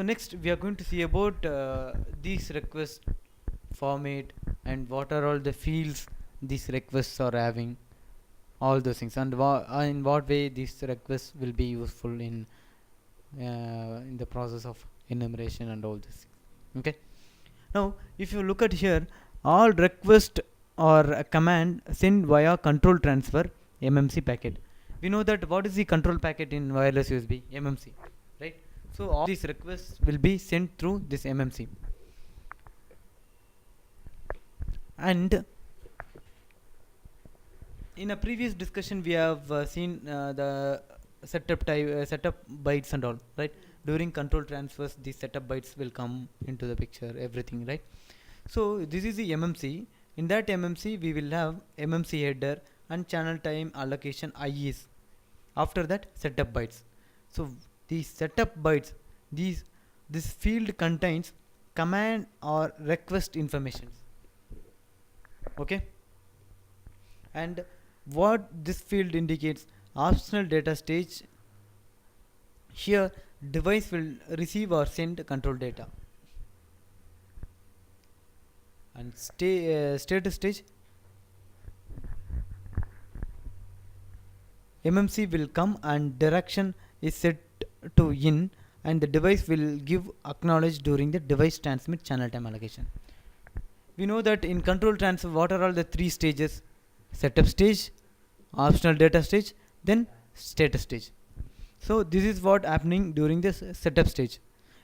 So next we are going to see about these request format and what are all the fields these requests are having, all those things, and in what way these requests will be useful in the process of enumeration and all this. Okay. Now if you look at here, all request or a command sent via control transfer MMC packet. We know that what is the control packet in wireless USB? MMC, right? So all these requests will be sent through this MMC. And in a previous discussion we have seen the setup bytes and all, right? During control transfers the setup bytes will come into the picture, everything, right? So this is the MMC. In that MMC we will have MMC header and channel time allocation IEs. After that setup bytes. So these setup bytes, this field contains command or request information. Okay. And what this field indicates, optional data stage. Here device will receive or send control data. And status stage, MMC will come and direction is set to in, and the device will give acknowledge during the device transmit channel time allocation. We know that in control transfer what are all the three stages: setup stage, optional data stage, then status stage. So this is what happening during this setup stage.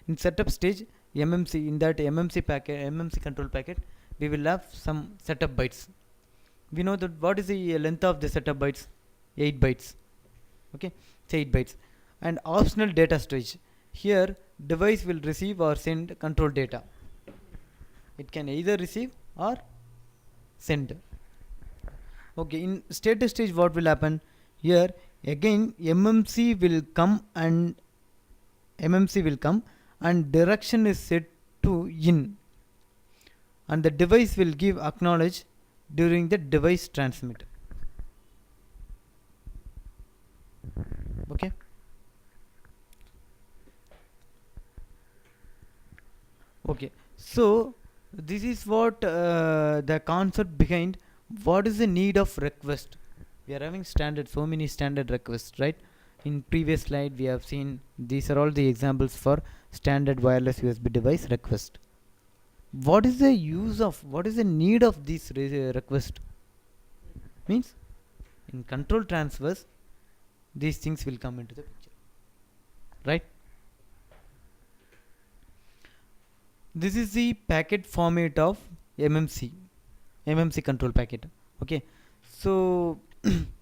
In setup stage, MMC, in that MMC packet, MMC control packet, we will have some setup bytes. We know that what is the length of the setup bytes? 8 bytes. Okay, it's 8 bytes. And optional data stage, here device will receive or send control data. It can either receive or send. Okay, in status stage what will happen? Here again MMC will come and direction is set to in, and the device will give acknowledge during the device transmit. Okay. Okay, so this is what the concept behind what is the need of request. We are having so many standard requests, right? In previous slide we have seen these are all the examples for standard wireless USB device request. What is the need of this request? Means in control transfers these things will come into the picture, right? This is the packet format of MMC control packet. Okay, so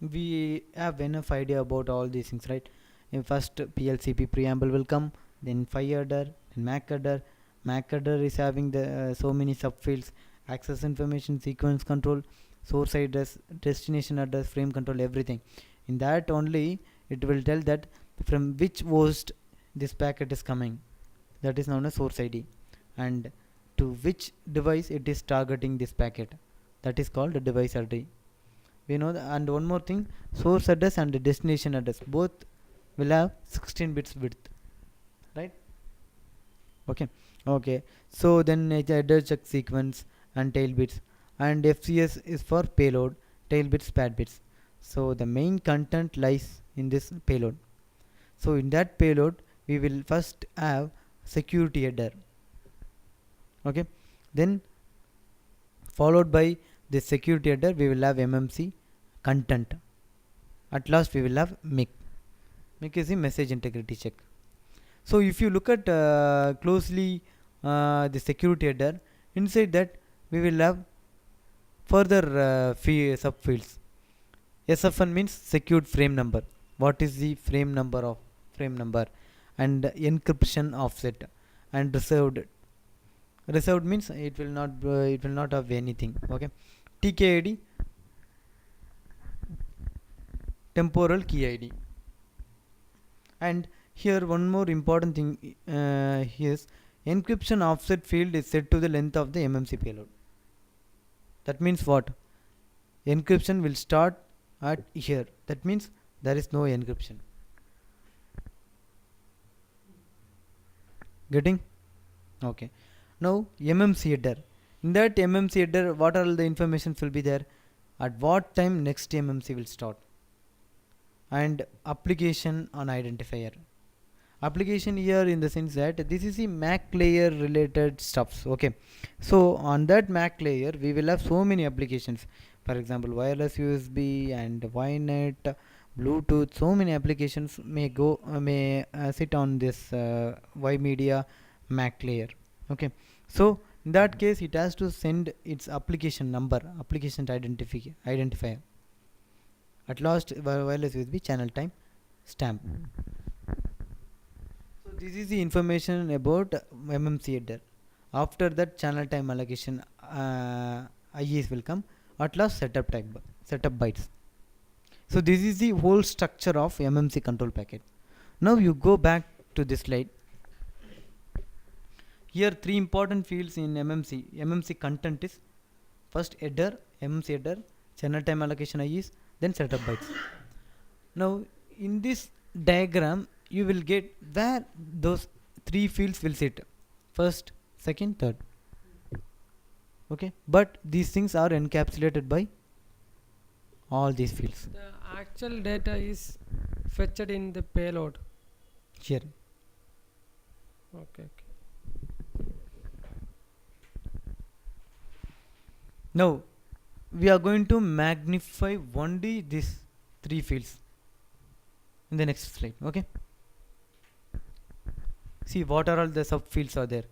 we have enough idea about all these things, right? In first PLCP preamble will come, then phi header, then MAC header. MAC header is having the so many subfields: access information, sequence control, source address, destination address, frame control, everything. In that only it will tell that from which host this packet is coming, that is known as source ID, and to which device it is targeting this packet, that is called the device ID. We know that. And one more thing, source address and the destination address both will have 16 bits width, right? Okay, so then header check sequence and tail bits, and FCS is for payload, tail bits, pad bits. So the main content lies in this payload. So in that payload we will first have security header. Okay, then followed by the security header we will have MMC content. At last we will have MIC. MIC is the message integrity check. So if you look at closely the security header, inside that we will have further subfields. SFN means secured frame number. What is the frame number of frame number? And encryption offset, and reserved means it will not have anything. Okay, TKID, temporal key ID. And here one more important thing is encryption offset field is set to the length of the MMC payload. That means what? Encryption will start at here. That means there is no encryption. Getting? Okay. Now MMC header. In that MMC header, what all the information will be there? At what time next MMC will start, and application on identifier. Application here in the sense that this is the Mac layer related stuffs. Okay, so on that Mac layer we will have so many applications. For example, wireless USB and Ynet, Bluetooth. So many applications may sit on this Y Media Mac layer. Okay, so in that case it has to send its application number, application identifier. At last, wireless USB channel time stamp. So this is the information about MMC header. After that, channel time allocation IEs will come. At last, setup bytes. So this is the whole structure of MMC control packet. Now you go back to this slide. Here three important fields in MMC. MMC content is first header, MMC header, channel time allocation IEs, then setup bytes. Now in this diagram you will get where those three fields will sit: first, second, third. Okay, but these things are encapsulated by all these fields The actual data is fetched in the payload. here. Okay. Now we are going to magnify only these three fields in the next slide. Okay, see what are all the subfields are there.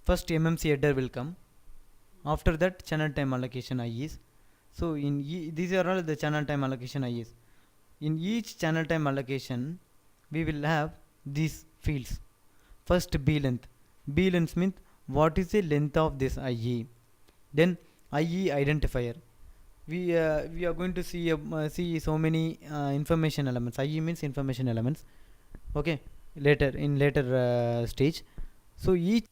First MMC header will come. After that, channel time allocation IEs. So these are all the channel time allocation IEs. In each channel time allocation we will have these fields. First, b length. B length means what is the length of this IE. Then IE identifier. We are going to see so many information elements. IE means information elements. Okay, later stage. So each